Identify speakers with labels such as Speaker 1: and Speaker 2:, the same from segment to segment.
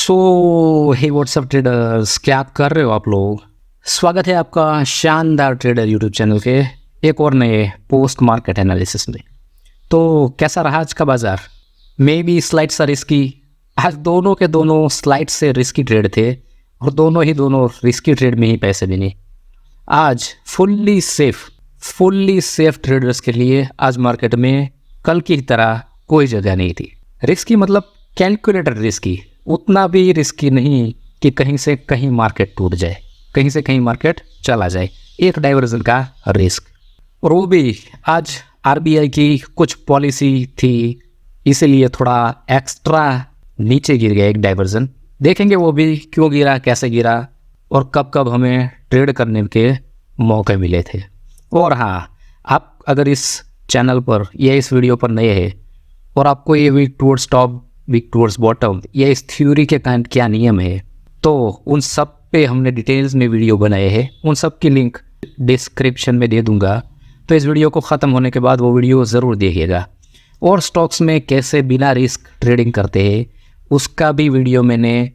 Speaker 1: हे WhatsApp traders, क्या कर रहे हो आप लोग। स्वागत है आपका शानदार ट्रेडर यूट्यूब चैनल के एक और नए पोस्ट मार्केट एनालिसिस में। तो कैसा रहा आज का बाज़ार? मे बी स्लाइड सा रिस्की। आज दोनों के दोनों स्लाइड से रिस्की ट्रेड थे और दोनों रिस्की ट्रेड में ही पैसे बने। आज फुल्ली सेफ ट्रेडर्स के लिए आज मार्केट में कल की तरह कोई जगह नहीं थी। रिस्की मतलब कैलकुलेटेड रिस्की, उतना भी रिस्की नहीं कि कहीं से कहीं मार्केट टूट जाए, कहीं से कहीं मार्केट चला जाए। एक डाइवर्जन का रिस्क, और वो भी आज आरबीआई की कुछ पॉलिसी थी, इसीलिए थोड़ा एक्स्ट्रा नीचे गिर गया एक डाइवर्जन। देखेंगे वो भी क्यों गिरा, कैसे गिरा और कब कब हमें ट्रेड करने के मौके मिले थे। और हाँ, आप अगर इस चैनल पर या इस वीडियो पर नए हैं और आपको ये week towards top, week towards bottom या इस थ्योरी के काइंड क्या नियम है, तो उन सब पे हमने डिटेल्स में वीडियो बनाए हैं। उन सब की लिंक डिस्क्रिप्शन में दे दूंगा, तो इस वीडियो को ख़त्म होने के बाद वो वीडियो ज़रूर देखिएगा। और स्टॉक्स में कैसे बिना रिस्क ट्रेडिंग करते हैं उसका भी वीडियो मैंने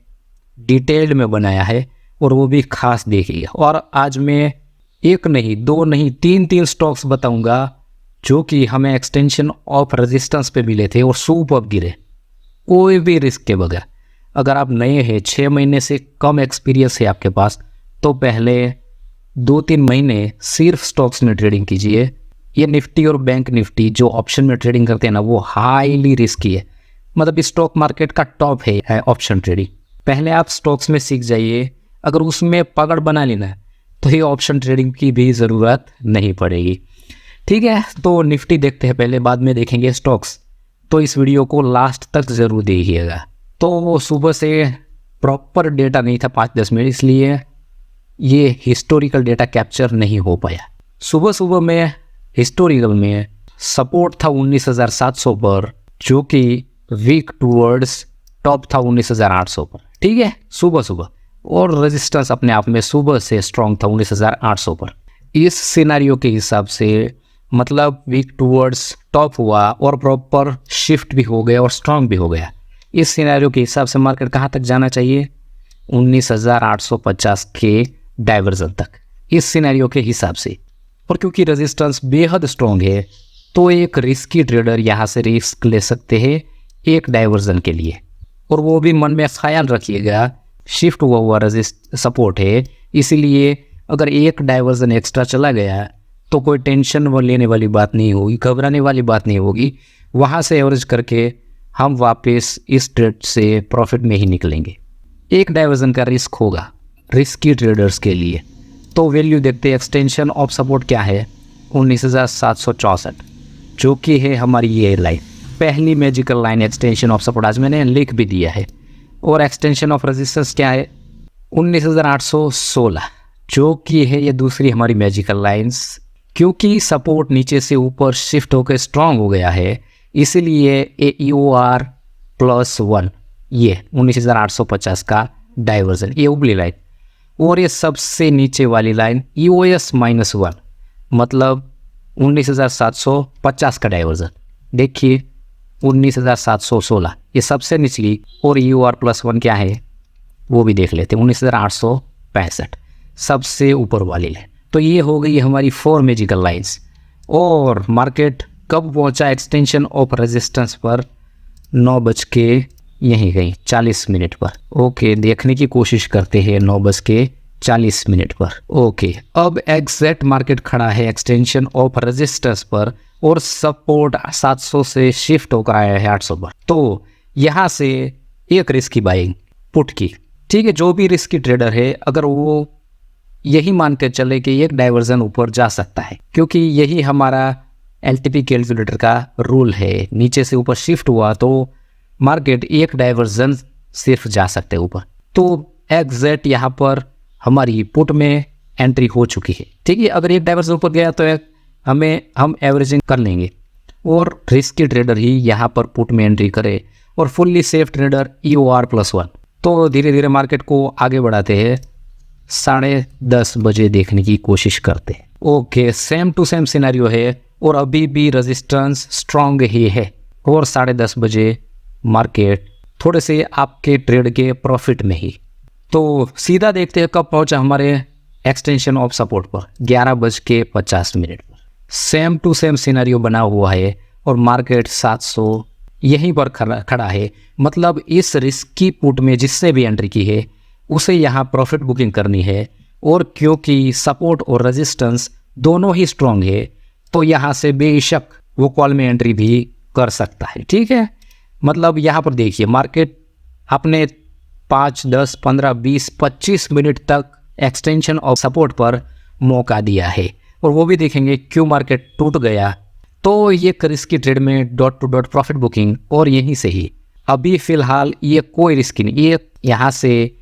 Speaker 1: डिटेल्ड में बनाया है, और वो भी खास देखिए। और आज मैं एक नहीं, दो नहीं, तीन स्टॉक्स बताऊंगा जो कि हमें एक्सटेंशन ऑफ रेजिस्टेंस पे मिले थे और सुपर गिरे, कोई भी रिस्क के बगैर। अगर आप नए हैं, 6 महीने से कम एक्सपीरियंस है आपके पास, तो पहले 2-3 महीने सिर्फ स्टॉक्स में ट्रेडिंग कीजिए। ये निफ्टी और बैंक निफ्टी जो ऑप्शन में ट्रेडिंग करते हैं ना, वो हाईली रिस्की है। मतलब स्टॉक मार्केट का टॉप है ऑप्शन ट्रेडिंग। पहले आप स्टॉक्स में सीख जाइए, अगर उसमें पकड़ बना लेना है तो ये ऑप्शन ट्रेडिंग की भी ज़रूरत नहीं पड़ेगी। ठीक है, तो निफ्टी देखते हैं पहले, बाद में देखेंगे स्टॉक्स। तो इस वीडियो को लास्ट तक ज़रूर देखिएगा। तो वो सुबह से प्रॉपर डेटा नहीं था 5-10 मिनट, इसलिए ये हिस्टोरिकल डेटा कैप्चर नहीं हो पाया। सुबह में हिस्टोरिकल में सपोर्ट था 19,700 पर, जो कि वीक टूवर्ड्स टॉप था 19,800 पर। ठीक है, सुबह और रेजिस्टेंस अपने आप में सुबह से स्ट्रॉन्ग था 19,800 पर। इस सिनेरियो के हिसाब से मतलब वीक टूवर्ड्स टॉप हुआ और प्रॉपर शिफ्ट भी हो गया और स्ट्रॉन्ग भी हो गया। इस सिनेरियो के हिसाब से मार्केट कहाँ तक जाना चाहिए? 19,850 के डाइवर्जन तक, इस सिनेरियो के हिसाब से। और क्योंकि रेजिस्टेंस बेहद स्ट्रॉन्ग है, तो एक रिस्की ट्रेडर यहाँ से रिस्क ले सकते हैं एक डाइवर्जन के लिए। और वो भी मन में ख्याल रखिएगा, शिफ्ट हुआ सपोर्ट है, इसीलिए अगर एक डाइवर्जन एक्स्ट्रा चला गया तो कोई टेंशन लेने वाली बात नहीं होगी, घबराने वाली बात नहीं होगी। वहाँ से एवरेज करके हम वापस इस ट्रेड से प्रॉफिट में ही निकलेंगे। एक डाइवर्जन का रिस्क होगा रिस्की ट्रेडर्स के लिए। तो वैल्यू देखते हैं, एक्सटेंशन ऑफ सपोर्ट क्या है? 19,764, जो कि है हमारी ये लाइन, पहली magical line extension of support. आज मैंने लिख भी दिया है। और एक्सटेंशन ऑफ रेजिस्टेंस क्या है? 19,816, जो कि है ये दूसरी हमारी मैजिकल लाइंस। क्योंकि सपोर्ट नीचे से ऊपर शिफ्ट होकर स्ट्रांग हो गया है, इसीलिए EOR +1 ये 19,850 का डाइवर्जन, ये उबली लाइन। और ये सबसे नीचे वाली लाइन EOS -1 मतलब 19,750 का डाइवर्जन। देखिए 19,716 ये सबसे निचली, और EOR +1 क्या है वो भी देख लेते हैं, 19,865 सबसे ऊपर वाली लाइन। तो ये हो गई हमारी 4 मैजिकल लाइंस। और मार्केट कब पहुंचा एक्सटेंशन ऑफ रेजिस्टेंस पर? 9:40 पर। ओके, देखने की कोशिश करते हैं 9:40 पर। ओके, अब एग्जैक्ट मार्केट खड़ा है एक्सटेंशन ऑफ रेजिस्टेंस पर, और सपोर्ट 700 से शिफ्ट होकर आया है 800 पर। तो यहाँ से एक रिस्की बाइंग पुट की। ठीक है, जो भी रिस्की ट्रेडर है, अगर वो यही मान के चले कि एक डाइवर्जन ऊपर जा सकता है, क्योंकि यही हमारा LTP कैलकुलेटर का रूल है, नीचे से ऊपर शिफ्ट हुआ तो मार्केट एक डाइवर्जन सिर्फ जा सकते हैं ऊपर। तो एग्जैक्ट यहाँ पर हमारी पुट में एंट्री हो चुकी है। ठीक है, अगर एक डाइवर्जन ऊपर गया तो हम एवरेजिंग कर लेंगे, और रिस्की ट्रेडर ही यहाँ पर पुट में एंट्री करे, और फुल्ली सेफ ट्रेडर EOR +1। तो धीरे धीरे मार्केट को आगे बढ़ाते हैं, 10:30 बजे देखने की कोशिश करते हैं। Okay, same to same scenario है, और अभी भी रेजिस्टेंस स्ट्रॉन्ग ही है, और 10:30 बजे मार्केट थोड़े से आपके ट्रेड के प्रॉफिट में ही। तो सीधा देखते हैं कब पहुंचा हमारे एक्सटेंशन ऑफ सपोर्ट पर, 11:50 पर। सेम टू सेम सिनेरियो बना हुआ है और मार्केट 700 यहीं पर खड़ा है। मतलब इस रिस्की पुट में जिससे भी एंट्री की है उसे यहाँ प्रॉफिट बुकिंग करनी है, और क्योंकि सपोर्ट और रेजिस्टेंस दोनों ही स्ट्रॉन्ग है तो यहाँ से बेशक वो कॉल में एंट्री भी कर सकता है। ठीक है, मतलब यहाँ पर देखिए मार्केट अपने 5, 10, 15, 20, 25 मिनट तक एक्सटेंशन ऑफ सपोर्ट पर मौका दिया है, और वो भी देखेंगे क्यों मार्केट टूट गया। तो ये रिस्की ट्रेड में dot to dot profit booking, और यहीं से ही अभी फ़िलहाल ये कोई रिस्की नहीं, ये यहाँ से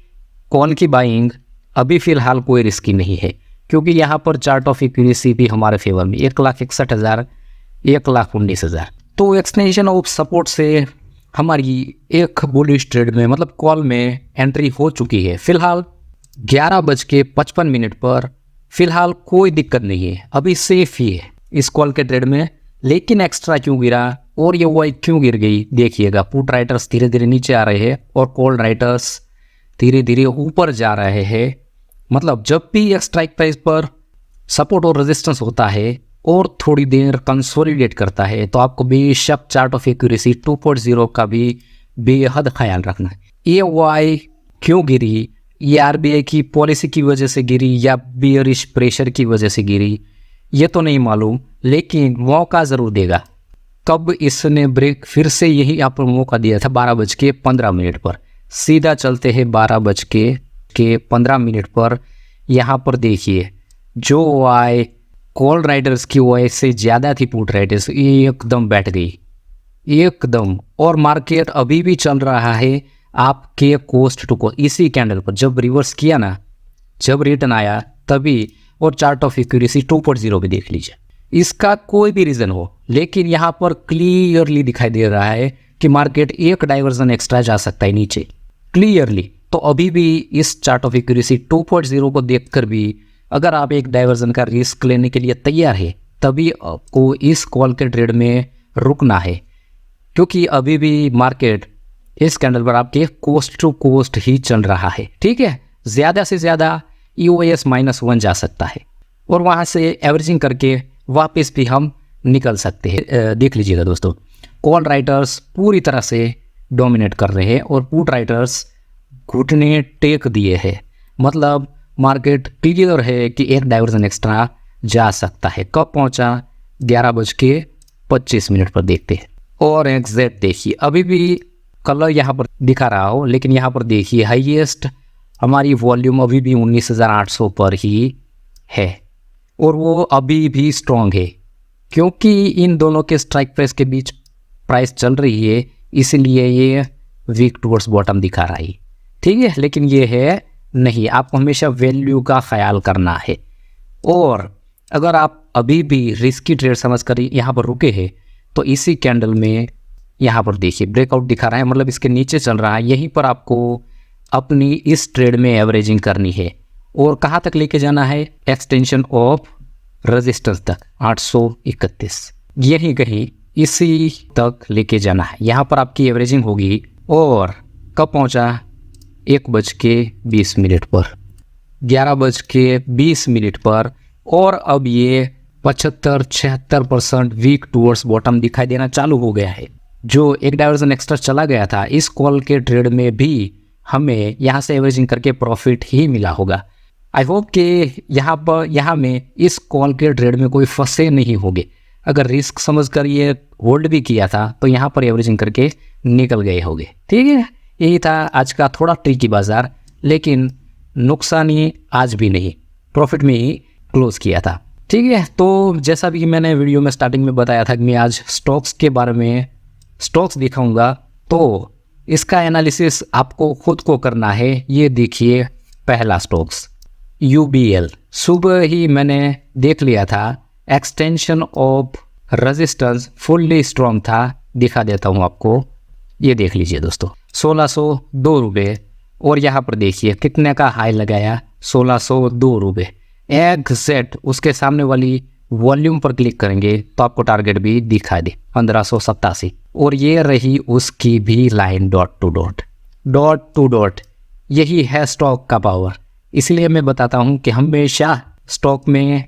Speaker 1: कॉल की बाइंग अभी फ़िलहाल कोई रिस्की नहीं है, क्योंकि यहाँ पर चार्ट ऑफ एक्यूरेसी भी हमारे फेवर में 1,61,000, 1,19,000। तो एक्सटेंशन ऑफ सपोर्ट से हमारी एक बुलिश ट्रेड में मतलब कॉल में एंट्री हो चुकी है। फिलहाल 11:55 पर फिलहाल कोई दिक्कत नहीं है, अभी सेफ ही है इस कॉल के ट्रेड में। लेकिन एक्स्ट्रा क्यों गिरा और ये वाई क्यों गिर गई देखिएगा। पुट राइटर्स धीरे धीरे नीचे आ रहे हैं और कॉल राइटर्स धीरे धीरे ऊपर जा रहे हैं। मतलब जब भी एक स्ट्राइक प्राइस पर सपोर्ट और रेजिस्टेंस होता है और थोड़ी देर कंसोलिडेट करता है तो आपको बेशक चार्ट ऑफ एक्यूरेसी 2.0 का भी बेहद ख्याल रखना है। ये वाई क्यों गिरी, ये आरबीआई की पॉलिसी की वजह से गिरी या बियरिश प्रेशर की वजह से गिरी, ये तो नहीं मालूम, लेकिन मौका ज़रूर देगा। कब इसने ब्रेक फिर से यही आप मौका दिया था 12:15 पर। सीधा चलते हैं 12:15 पर। यहाँ पर देखिए जो वाई कॉल राइडर्स की वाई से ज़्यादा थी पुट राइडर्स, ये एकदम बैठ गई एकदम, और मार्केट अभी भी चल रहा है आपके कोस्ट टू कोस्ट इसी कैंडल पर। जब रिवर्स किया ना, जब रिटर्न आया तभी, और चार्ट ऑफ एक्यूरेसी 2.0 भी देख लीजिए। इसका कोई भी रीज़न हो, लेकिन यहाँ पर क्लियरली दिखाई दे रहा है कि मार्केट एक डाइवर्जन एक्स्ट्रा जा सकता है नीचे क्लियरली। तो अभी भी इस चार्ट ऑफ एक्यूरेसी 2.0 को देखकर भी अगर आप एक डाइवर्जन का रिस्क लेने के लिए तैयार है तभी आपको इस कॉल के ट्रेड में रुकना है, क्योंकि अभी भी मार्केट इस कैंडल पर आपके कोस्ट टू कोस्ट ही चल रहा है। ठीक है, ज़्यादा से ज़्यादा EOS -1 जा सकता है और वहाँ से एवरेजिंग करके वापस भी हम निकल सकते हैं। देख लीजिएगा दोस्तों, कॉल राइटर्स पूरी तरह से डोमिनेट कर रहे हैं और पुट राइटर्स घुटने टेक दिए हैं। मतलब मार्केट क्लियर है कि एक डाइवर्जन एक्स्ट्रा जा सकता है। कब पहुंचा 11:25 पर देखते हैं। और एग्जैक्ट देखिए, अभी भी कलर यहाँ पर दिखा रहा हो, लेकिन यहाँ पर देखिए हाईएस्ट हमारी वॉल्यूम अभी भी 19,800 पर ही है और वो अभी भी स्ट्रॉन्ग है, क्योंकि इन दोनों के स्ट्राइक प्राइस के बीच प्राइस चल रही है, इसलिए ये वीक टूवर्ड्स बॉटम दिखा रहा है। ठीक है, लेकिन ये है नहीं, आपको हमेशा वैल्यू का ख्याल करना है। और अगर आप अभी भी रिस्की ट्रेड समझ कर यहाँ पर रुके हैं तो इसी कैंडल में यहाँ पर देखिए ब्रेकआउट दिखा रहा है, मतलब इसके नीचे चल रहा है। यहीं पर आपको अपनी इस ट्रेड में एवरेजिंग करनी है और कहाँ तक लेके जाना है, एक्सटेंशन ऑफ रेजिस्टेंस तक 831, यही कहीं इसी तक लेके जाना है। यहाँ पर आपकी एवरेजिंग होगी। और कब पहुँचा 1:20 पर, 11:20 पर, और अब ये 75-76% वीक टूवर्ड्स बॉटम दिखाई देना चालू हो गया है। जो एक डाइवर्जन एक्स्ट्रा चला गया था इस कॉल के ट्रेड में भी हमें यहाँ से एवरेजिंग करके प्रॉफिट ही मिला होगा। आई होप कि यहाँ में इस कॉल के ट्रेड में कोई फंसे नहीं होंगे। अगर रिस्क समझकर ये होल्ड भी किया था तो यहाँ पर एवरेजिंग करके निकल गए होंगे। ठीक है, यही था आज का थोड़ा ट्रिकी बाजार, लेकिन नुकसानी आज भी नहीं, प्रॉफिट में ही क्लोज किया था। ठीक है, तो जैसा भी मैंने वीडियो में स्टार्टिंग में बताया था कि मैं आज स्टॉक्स के बारे में स्टॉक्स दिखाऊंगा, तो इसका एनालिसिस आपको खुद को करना है। ये देखिए पहला स्टॉक्स UBL, सुबह ही मैंने देख लिया था, extension of resistance fully strong था। दिखा देता हूँ आपको, ये देख लीजिए दोस्तों 1602 रुपये, और यहाँ पर देखिए कितने का हाई लगाया, 1602 रुपये। एग्जैक्ट उसके सामने वाली वॉल्यूम पर क्लिक करेंगे तो आपको टारगेट भी दिखाई दे 1587, और ये रही उसकी भी लाइन डॉट टू डॉट। यही है स्टॉक का पावर। इसलिए मैं बताता हूँ कि हमेशा स्टॉक में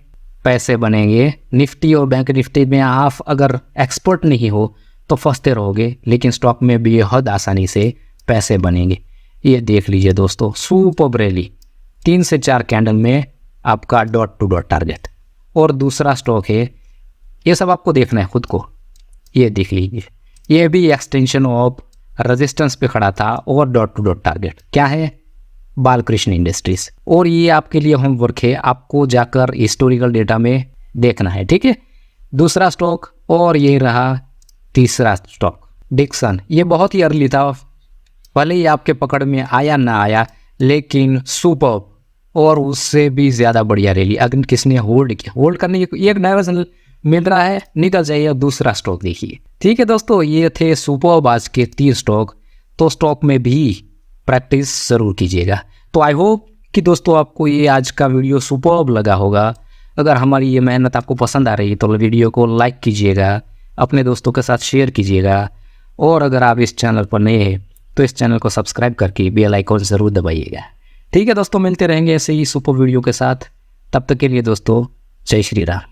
Speaker 1: पैसे बनेंगे। निफ्टी और बैंक निफ्टी में आप अगर एक्सपर्ट नहीं हो तो फंसते रहोगे, लेकिन स्टॉक में भी बेहद आसानी से पैसे बनेंगे। ये देख लीजिए दोस्तों, सुपर रैली 3 से 4 कैंडल में आपका डॉट टू डॉट टारगेट। और दूसरा स्टॉक है, ये सब आपको देखना है खुद को, ये देख लीजिए, ये भी एक्सटेंशन ऑफ रेजिस्टेंस पे खड़ा था और डॉट टू डॉट टारगेट। क्या है? बालकृष्ण इंडस्ट्रीज। और ये आपके लिए होमवर्क है, आपको जाकर हिस्टोरिकल डेटा में देखना है, ठीक है। दूसरा स्टॉक, और ये रहा तीसरा स्टॉक डिक्सन। ये बहुत ही अर्ली था, भले ही आपके पकड़ में आया ना आया, लेकिन सुपर, और उससे भी ज़्यादा बढ़िया रैली। अगर किसने होल्ड किया, होल्ड करने की एक नया मिल रहा है, निकल जाइए। दूसरा स्टॉक देखिए, ठीक है दोस्तों। ये थे सुपर आज के 3 स्टॉक। तो स्टॉक में भी प्रैक्टिस ज़रूर कीजिएगा। तो आई होप कि दोस्तों आपको ये आज का वीडियो सुपर्ब लगा होगा। अगर हमारी ये मेहनत आपको पसंद आ रही है तो वीडियो को लाइक कीजिएगा, अपने दोस्तों के साथ शेयर कीजिएगा, और अगर आप इस चैनल पर नए हैं तो इस चैनल को सब्सक्राइब करके बेल आइकॉन ज़रूर दबाइएगा। ठीक है दोस्तों, मिलते रहेंगे ऐसे ही सुपर वीडियो के साथ। तब तक के लिए दोस्तों, जय श्री राम।